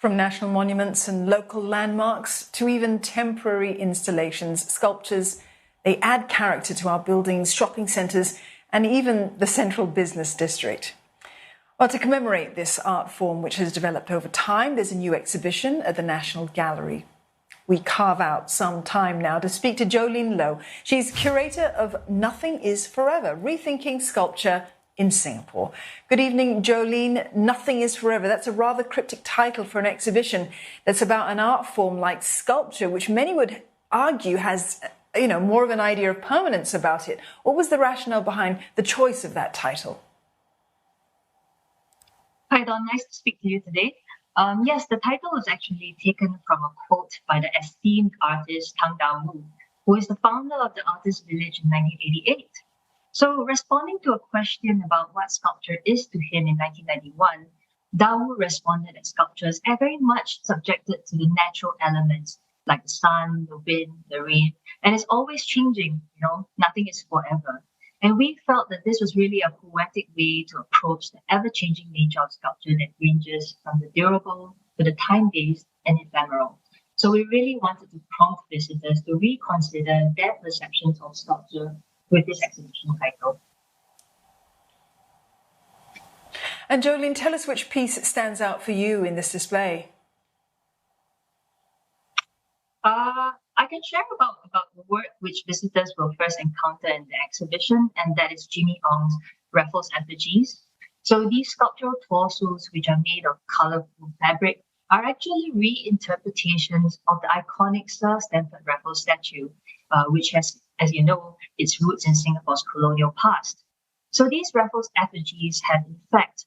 From national monuments and local landmarks to even temporary installations, sculptures, they add character to our buildings, shopping centres, and even the central business district. Well, to commemorate this art form, which has developed over time, there's a new exhibition at the National Gallery. We carve out some time now to speak to Joleen Loh. She's curator of Nothing is Forever, Rethinking Sculpture in Singapore. Good evening, Joleen. Nothing is Forever. That's a rather cryptic title for an exhibition that's about an art form like sculpture, which many would argue has, more of an idea of permanence about it. What was the rationale behind the choice of that title? Hi, Don. Nice to speak to you today. Yes, the title was actually taken from a quote by the esteemed artist Tang Da-Wu, who is the founder of the Artist Village in 1988. So, responding to a question about what sculpture is to him in 1991, Da-Wu responded that sculptures are very much subjected to the natural elements like the sun, the wind, the rain, and it's always changing, nothing is forever. And we felt that this was really a poetic way to approach the ever-changing nature of sculpture that ranges from the durable to the time-based and ephemeral. So we really wanted to prompt visitors to reconsider their perceptions of sculpture with this exhibition title. And Joleen, tell us which piece stands out for you in this display. I can share about the work which visitors will first encounter in the exhibition, and that is Jimmy Ong's Raffles emphagies. So these sculptural torsos, which are made of colorful fabric, are actually reinterpretations of the iconic Sir Stamford Raffles statue, which has, as you know, its roots in Singapore's colonial past. So these Raffles effigies have in fact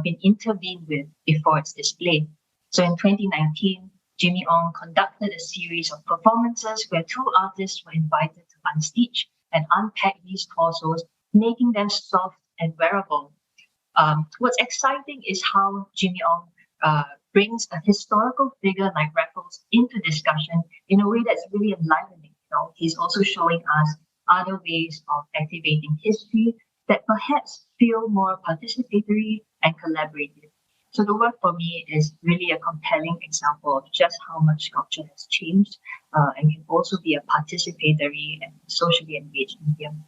been intervened with before its display. So in 2019, Jimmy Ong conducted a series of performances where two artists were invited to unstitch and unpack these torsos, making them soft and wearable. What's exciting is how Jimmy Ong brings a historical figure like Raffles into discussion in a way that's really enlivening. He's also showing us other ways of activating history that perhaps feel more participatory and collaborative. So the work for me is really a compelling example of just how much sculpture has changed and can also be a participatory and socially engaged medium.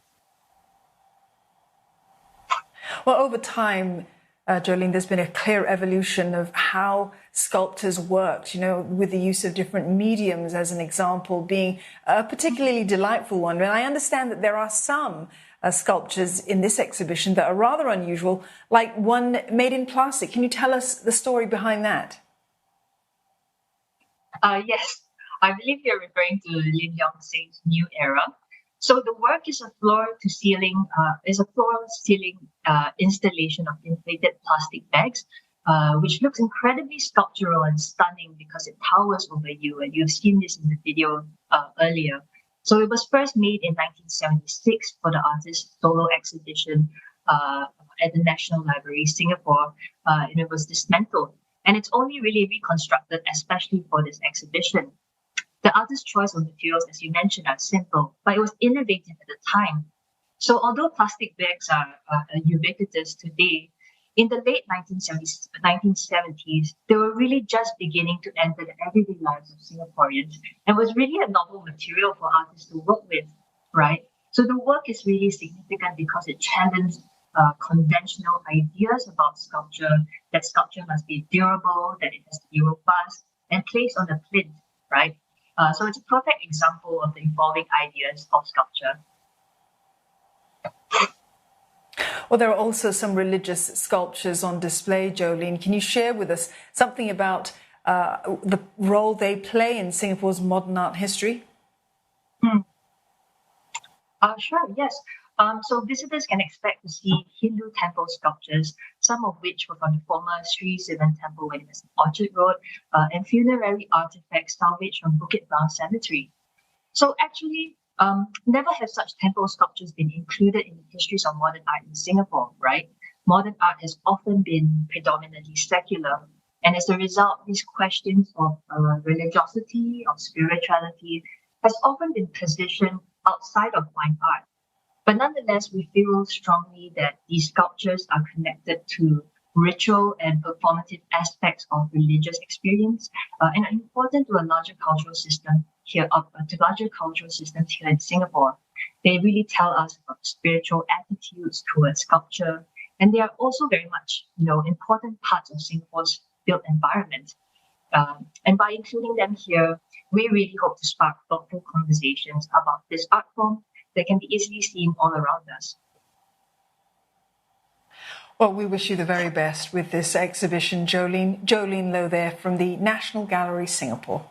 Well, over time, Joleen, there's been a clear evolution of how sculptors worked, with the use of different mediums as an example being a particularly delightful one. And I understand that there are some sculptures in this exhibition that are rather unusual, like one made in plastic. Can you tell us the story behind that? Yes, I believe you're referring to Lim Yong Sing's New Era. So the work is a floor-to-ceiling installation of inflated plastic bags, which looks incredibly sculptural and stunning because it towers over you, and you've seen this in the video earlier. So it was first made in 1976 for the artist's solo exhibition at the National Library, Singapore, and it was dismantled. And it's only really reconstructed, especially for this exhibition. The artist's choice of materials, as you mentioned, are simple, but it was innovative at the time. So although plastic bags are ubiquitous today, in the late 1970s, they were really just beginning to enter the everyday lives of Singaporeans and was really a novel material for artists to work with, right? So the work is really significant because it challenged conventional ideas about sculpture, that sculpture must be durable, that it has to be robust, and placed on a plinth, right? So it's a perfect example of the evolving ideas of sculpture. Well, there are also some religious sculptures on display, Joleen. Can you share with us something about the role they play in Singapore's modern art history? Sure, yes. So visitors can expect to see Hindu temple sculptures, some of which were from the former Sri Sivan Temple when it was on Orchard Road, and funerary artifacts salvaged from Bukit Brown Cemetery. So actually, never have such temple sculptures been included in the histories of modern art in Singapore, right? Modern art has often been predominantly secular, and as a result, these questions of religiosity, of spirituality, has often been positioned outside of fine art. But nonetheless, we feel strongly that these sculptures are connected to ritual and performative aspects of religious experience, and are important to a larger cultural system here, to larger cultural systems here in Singapore. They really tell us about spiritual attitudes towards sculpture, and they are also very much, important parts of Singapore's built environment. And by including them here, we really hope to spark thoughtful conversations about this art form that can be easily seen all around us. Well, we wish you the very best with this exhibition, Joleen. Joleen Loh there from the National Gallery, Singapore.